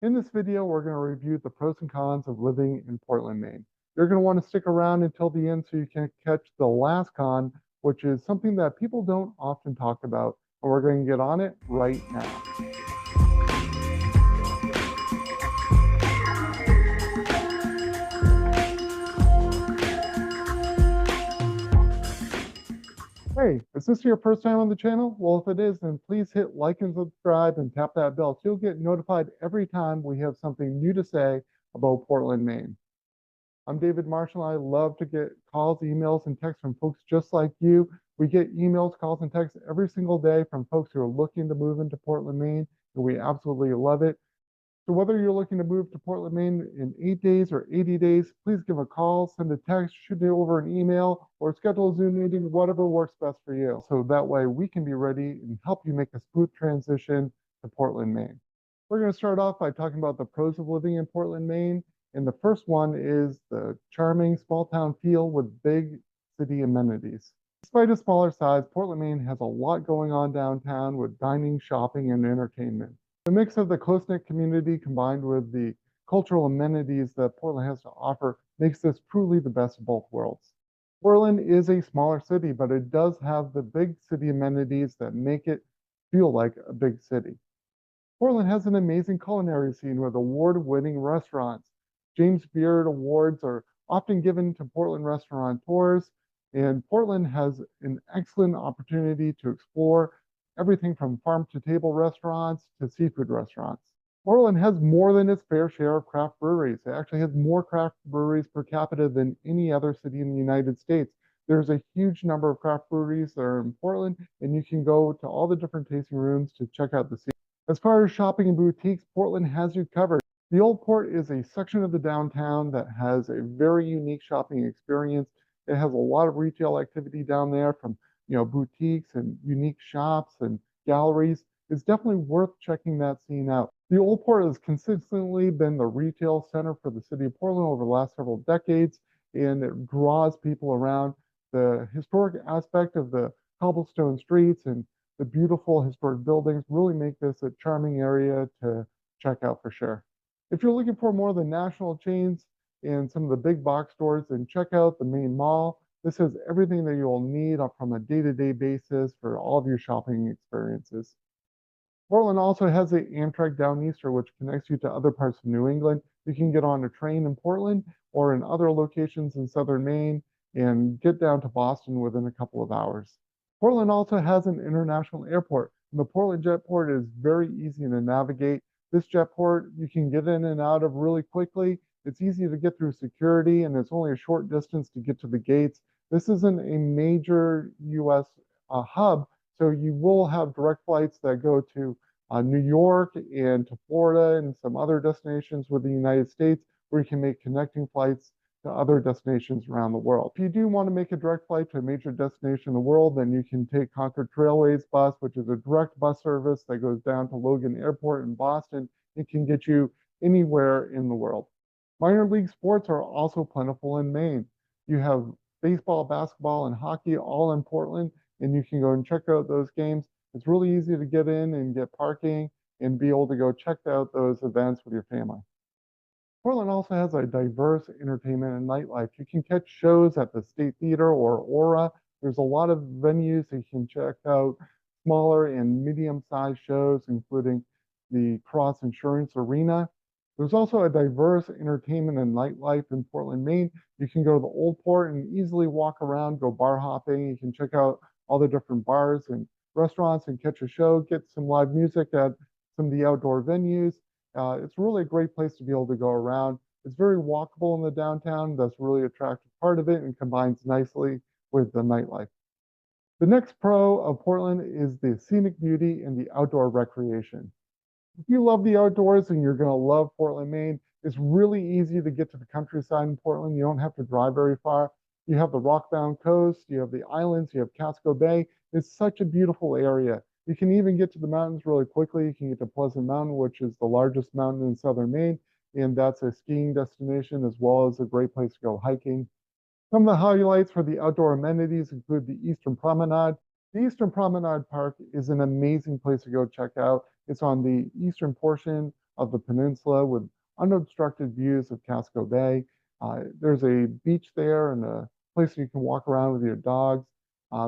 In this video, we're going to review the pros and cons of living in Portland, Maine. You're going to want to stick around until the end so you can catch the last con, which is something that people don't often talk about, and we're going to get on it right now. Hey, is this your first time on the channel? Well, if it is, then please hit like and subscribe and tap that bell so you'll get notified every time we have something new to say about Portland, Maine. I'm David Marshall. I love to get calls, emails, and texts from folks just like you. We get emails, calls, and texts every single day from folks who are looking to move into Portland, Maine, and we absolutely love it. So whether you're looking to move to Portland, Maine in 8 days or 80 days, please give a call, send a text, shoot me over an email, or schedule a Zoom meeting, whatever works best for you. So that way we can be ready and help you make a smooth transition to Portland, Maine. We're going to start off by talking about the pros of living in Portland, Maine. And the first one is the charming small town feel with big city amenities. Despite a smaller size, Portland, Maine has a lot going on downtown with dining, shopping, and entertainment. The mix of the close-knit community combined with the cultural amenities that Portland has to offer makes this truly the best of both worlds. Portland is a smaller city, but it does have the big city amenities that make it feel like a big city. Portland has an amazing culinary scene with award-winning restaurants. James Beard Awards are often given to Portland restaurateurs, and Portland has an excellent opportunity to explore everything from farm-to-table restaurants to seafood restaurants. Portland has more than its fair share of craft breweries. It actually has more craft breweries per capita than any other city in the United States. There's a huge number of craft breweries that are in Portland, and you can go to all the different tasting rooms to check out the scene. As far as shopping and boutiques, Portland has you covered. The Old Port is a section of the downtown that has a very unique shopping experience. It has a lot of retail activity down there from boutiques and unique shops and galleries. It's definitely worth checking that scene out. The Old Port has consistently been the retail center for the city of Portland over the last several decades, and it draws people around. The historic aspect of the cobblestone streets and the beautiful historic buildings really make this a charming area to check out for sure. If you're looking for more of the national chains and some of the big box stores, then check out the Main Mall. This has everything that you'll need from a day-to-day basis for all of your shopping experiences. Portland also has the Amtrak Downeaster, which connects you to other parts of New England. You can get on a train in Portland or in other locations in Southern Maine and get down to Boston within a couple of hours. Portland also has an international airport, and the Portland Jetport is very easy to navigate. This jetport you can get in and out of really quickly. It's easy to get through security, and it's only a short distance to get to the gates. This isn't a major U.S. Hub, so you will have direct flights that go to New York and to Florida and some other destinations within the United States where you can make connecting flights to other destinations around the world. If you do want to make a direct flight to a major destination in the world, then you can take Concord Trailways bus, which is a direct bus service that goes down to Logan Airport in Boston. It can get you anywhere in the world. Minor league sports are also plentiful in Maine. You have baseball, basketball, and hockey all in Portland, and you can go and check out those games. It's really easy to get in and get parking and be able to go check out those events with your family. Portland also has a diverse entertainment and nightlife. You can catch shows at the State Theater or Aura. There's a lot of venues that you can check out, smaller and medium-sized shows, including the Cross Insurance Arena. There's also a diverse entertainment and nightlife in Portland, Maine. You can go to the Old Port and easily walk around, go bar hopping. You can check out all the different bars and restaurants and catch a show, get some live music at some of the outdoor venues. It's really a great place to be able to go around. It's very walkable in the downtown. That's really an attractive part of it and combines nicely with the nightlife. The next pro of Portland is the scenic beauty and the outdoor recreation. If you love the outdoors, and you're going to love Portland, Maine. It's really easy to get to the countryside in Portland. You don't have to drive very far. You have the rockbound coast, you have the islands, you have Casco Bay. It's such a beautiful area. You can even get to the mountains really quickly. You can get to Pleasant Mountain, which is the largest mountain in Southern Maine, and that's a skiing destination as well as a great place to go hiking. Some of the highlights for the outdoor amenities include the Eastern Promenade. The Eastern Promenade Park is an amazing place to go check out. It's on the eastern portion of the peninsula with unobstructed views of Casco Bay. There's a beach there and a place you can walk around with your dogs.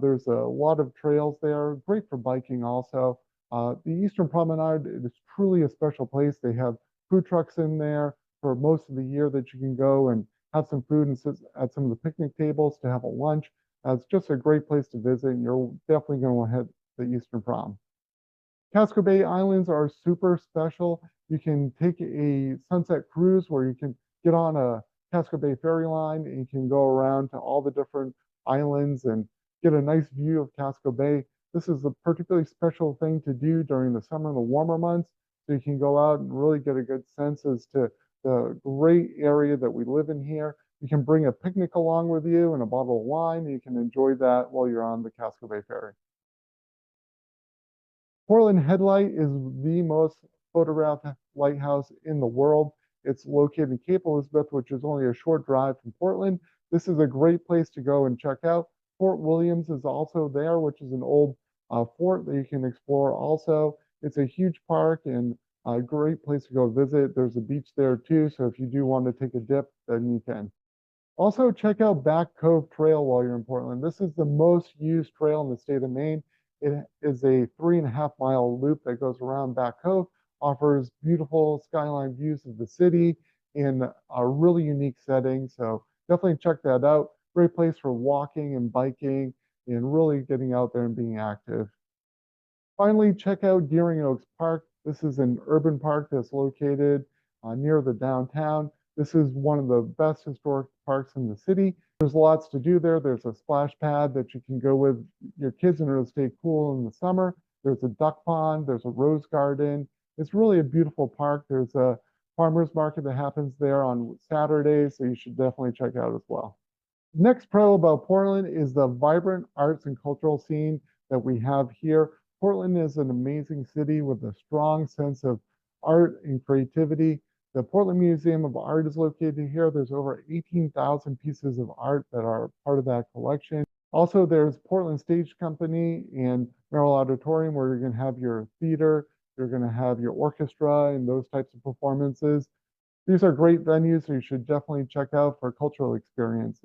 There's a lot of trails there, great for biking also. The Eastern Promenade is truly a special place. They have food trucks in there for most of the year that you can go and have some food and sit at some of the picnic tables to have a lunch. It's just a great place to visit, and you're definitely going to want to head to the Eastern Prom. Casco Bay Islands are super special. You can take a sunset cruise where you can get on a Casco Bay ferry line and you can go around to all the different islands and get a nice view of Casco Bay. This is a particularly special thing to do during the summer and the warmer months. So you can go out and really get a good sense as to the great area that we live in here. You can bring a picnic along with you and a bottle of wine, and you can enjoy that while you're on the Casco Bay ferry. Portland Headlight is the most photographed lighthouse in the world. It's located in Cape Elizabeth, which is only a short drive from Portland. This is a great place to go and check out. Fort Williams is also there, which is an old fort that you can explore also. It's a huge park and a great place to go visit. There's a beach there too, so if you do want to take a dip, then you can. Also, check out Back Cove Trail while you're in Portland. This is the most used trail in the state of Maine. It is a 3.5 mile loop that goes around Back Cove, offers beautiful skyline views of the city in a really unique setting. So definitely check that out. Great place for walking and biking and really getting out there and being active. Finally, check out Deering Oaks Park. This is an urban park that's located near the downtown. This is one of the best historic parks in the city. There's lots to do there. There's a splash pad that you can go with your kids and it'll stay cool in the summer. There's a duck pond. There's a rose garden. It's really a beautiful park. There's a farmer's market that happens there on Saturdays, so you should definitely check out as well. Next pro about Portland is the vibrant arts and cultural scene that we have here. Portland is an amazing city with a strong sense of art and creativity. The Portland Museum of Art is located here. There's over 18,000 pieces of art that are part of that collection. Also, there's Portland Stage Company and Merrill Auditorium where you're going to have your theater, you're going to have your orchestra and those types of performances. These are great venues, so you should definitely check out for cultural experience.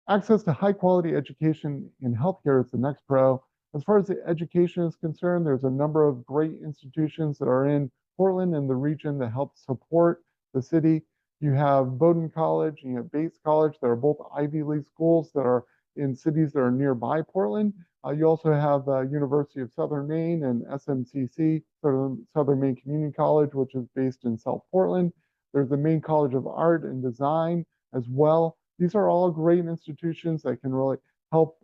Access to high quality education in healthcare is the next pro. As far as the education is concerned, there's a number of great institutions that are in Portland and the region that help support the city. You have Bowdoin College and you have Bates College that are both Ivy League schools that are in cities that are nearby Portland. You also have the University of Southern Maine and SMCC, Southern Maine Community College, which is based in South Portland. There's the Maine College of Art and Design as well. These are all great institutions that can really help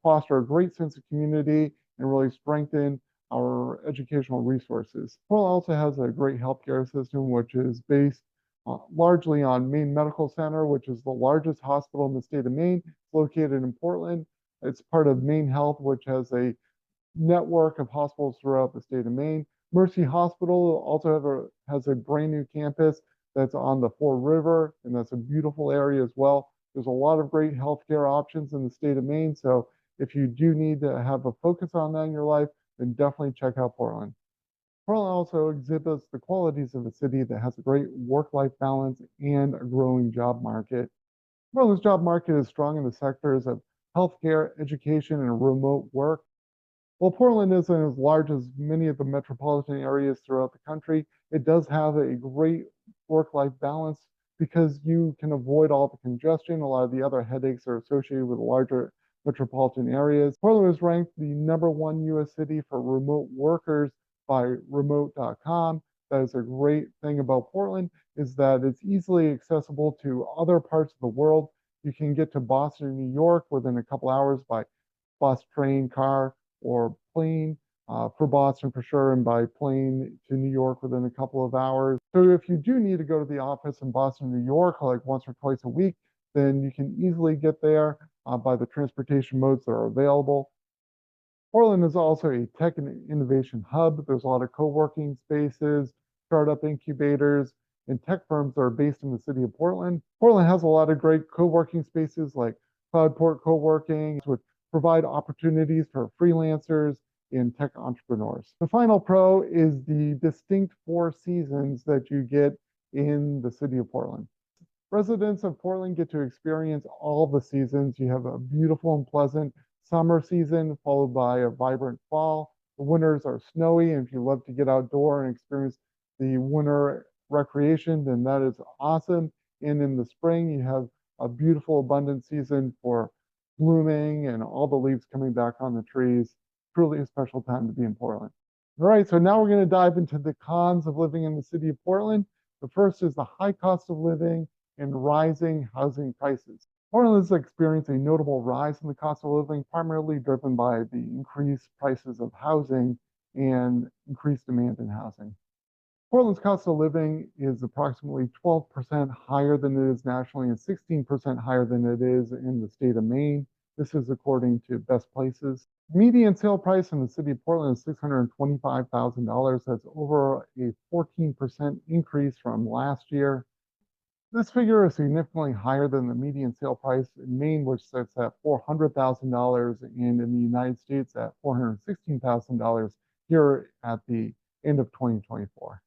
foster a great sense of community and really strengthen our educational resources. Portland also has a great healthcare system, which is based largely on Maine Medical Center, which is the largest hospital in the state of Maine. It's located in Portland. It's part of Maine Health, which has a network of hospitals throughout the state of Maine. Mercy Hospital also has a brand new campus that's on the Fore River, and that's a beautiful area as well. There's a lot of great healthcare options in the state of Maine. So if you do need to have a focus on that in your life, then definitely check out Portland. Portland also exhibits the qualities of a city that has a great work-life balance and a growing job market. Portland's job market is strong in the sectors of healthcare, education, and remote work. While Portland isn't as large as many of the metropolitan areas throughout the country, it does have a great work-life balance because you can avoid all the congestion. A lot of the other headaches are associated with larger metropolitan areas. Portland was ranked the #1 U.S. city for remote workers by remote.com. That is a great thing about Portland is that it's easily accessible to other parts of the world. You can get to Boston and New York within a couple hours by bus, train, car, or plane for Boston for sure, and by plane to New York within a couple of hours. So if you do need to go to the office in Boston, New York, like once or twice a week, then you can easily get there by the transportation modes that are available. Portland is also a tech and innovation hub. There's a lot of co-working spaces, startup incubators, and tech firms that are based in the city of Portland. Portland has a lot of great co-working spaces like Cloudport Co-working, which provide opportunities for freelancers and tech entrepreneurs. The final pro is the distinct four seasons that you get in the city of Portland. Residents of Portland get to experience all the seasons. You have a beautiful and pleasant summer season, followed by a vibrant fall. The winters are snowy, and if you love to get outdoor and experience the winter recreation, then that is awesome. And in the spring, you have a beautiful, abundant season for blooming and all the leaves coming back on the trees. Truly a special time to be in Portland. All right, so now we're going to dive into the cons of living in the city of Portland. The first is the high cost of living and rising housing prices. Portland is experiencing a notable rise in the cost of living, primarily driven by the increased prices of housing and increased demand in housing. Portland's cost of living is approximately 12% higher than it is nationally and 16% higher than it is in the state of Maine. This is according to Best Places. Median sale price in the city of Portland is $625,000. That's over a 14% increase from last year. This figure is significantly higher than the median sale price in Maine, which sits at $400,000, and in the United States at $416,000 here at the end of 2024.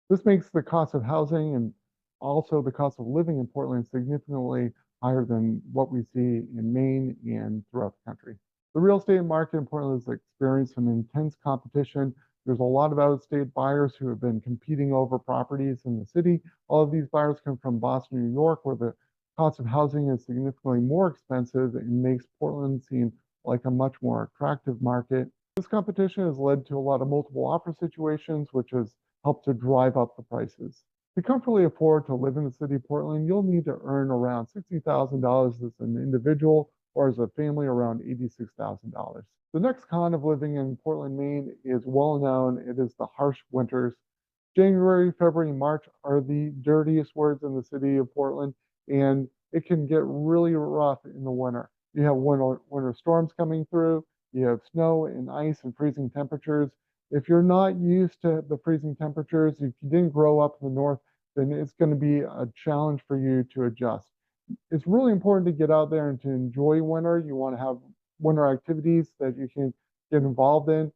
This makes the cost of housing and also the cost of living in Portland significantly higher than what we see in Maine and throughout the country. The real estate market in Portland has experienced some intense competition. There's a lot of out-of-state buyers who have been competing over properties in the city. All of these buyers come from Boston, New York, where the cost of housing is significantly more expensive and makes Portland seem like a much more attractive market. This competition has led to a lot of multiple offer situations, which has helped to drive up the prices. To comfortably afford to live in the city of Portland, you'll need to earn around $60,000 as an individual or as a family around $86,000. The next con of living in Portland, Maine is well known. It is the harsh winters. January, February, and March are the dirtiest words in the city of Portland, and it can get really rough in the winter. You have winter storms coming through, you have snow and ice and freezing temperatures. If you're not used to the freezing temperatures, if you didn't grow up in the north, then it's going to be a challenge for you to adjust. It's really important to get out there and to enjoy winter. You want to have winter activities that you can get involved in,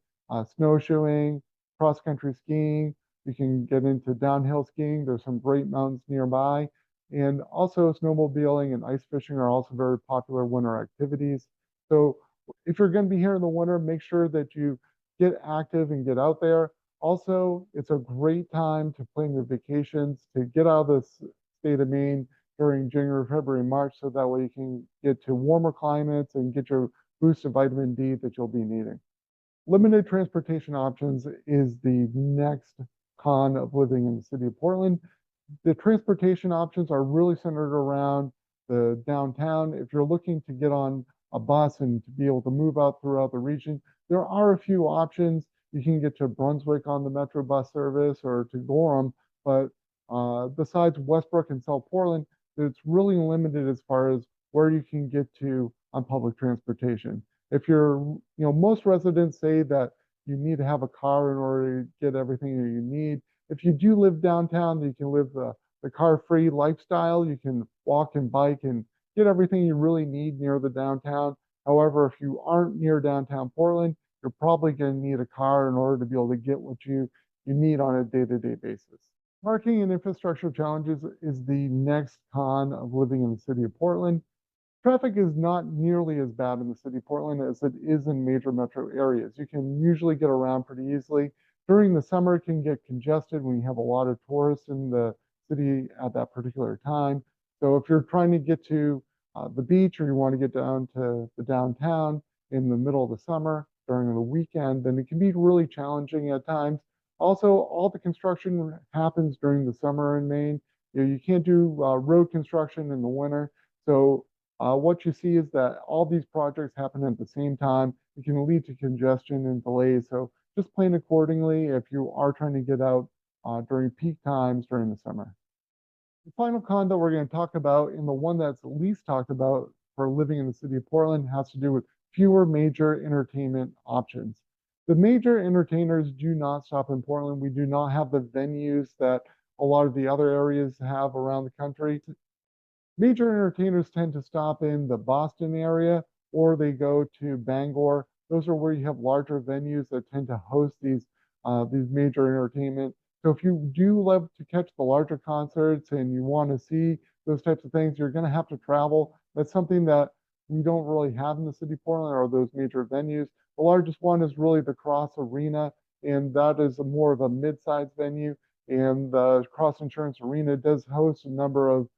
snowshoeing, cross-country skiing. You can get into downhill skiing. There's some great mountains nearby. And also snowmobiling and ice fishing are also very popular winter activities. So if you're going to be here in the winter, make sure that you get active and get out there. Also, it's a great time to plan your vacations, to get out of the state of Maine during January, February, March, so that way you can get to warmer climates and get your boost of vitamin D that you'll be needing. Limited transportation options is the next con of living in the city of Portland. The transportation options are really centered around the downtown. If you're looking to get on a bus and to be able to move out throughout the region, there are a few options. You can get to Brunswick on the Metro bus service or to Gorham, but besides Westbrook and South Portland, it's really limited as far as where you can get to on public transportation. If most residents say that you need to have a car in order to get everything that you need. If you do live downtown, you can live the car-free lifestyle. You can walk and bike and get everything you really need near the downtown. However, if you aren't near downtown Portland, you're probably going to need a car in order to be able to get what you need on a day-to-day basis. Parking and infrastructure challenges is the next con of living in the city of Portland. Traffic is not nearly as bad in the city of Portland as it is in major metro areas. You can usually get around pretty easily. During the summer, it can get congested when you have a lot of tourists in the city at that particular time. So if you're trying to get to the beach or you want to get down to the downtown in the middle of the summer during the weekend, then it can be really challenging at times. Also, all the construction happens during the summer in Maine. You can't do road construction in the winter. So what you see is that all these projects happen at the same time. It can lead to congestion and delays. So just plan accordingly if you are trying to get out during peak times during the summer. The final con that we're going to talk about, and the one that's least talked about for living in the city of Portland, has to do with fewer major entertainment options. The major entertainers do not stop in Portland. We do not have the venues that a lot of the other areas have around the country. Major entertainers tend to stop in the Boston area, or they go to Bangor. those are where you have larger venues that tend to host these major entertainment. So if you do love to catch the larger concerts and you want to see those types of things, you're going to have to travel. That's something that we don't really have in the city of Portland, or those major venues. The largest one is really the Cross Arena, and that is more of a mid-sized venue. And the Cross Insurance Arena does host a number of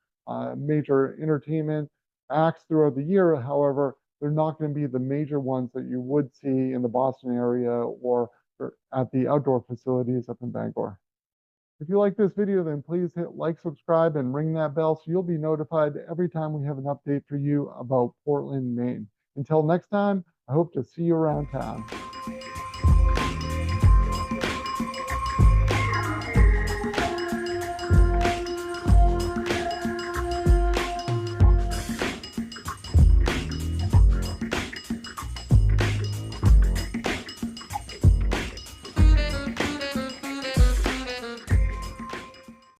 major entertainment acts throughout the year. However, they're not going to be the major ones that you would see in the Boston area or at the outdoor facilities up in Bangor. If you like this video, then please hit like, subscribe, and ring that bell so you'll be notified every time we have an update for you about Portland, Maine. Until next time, I hope to see you around town.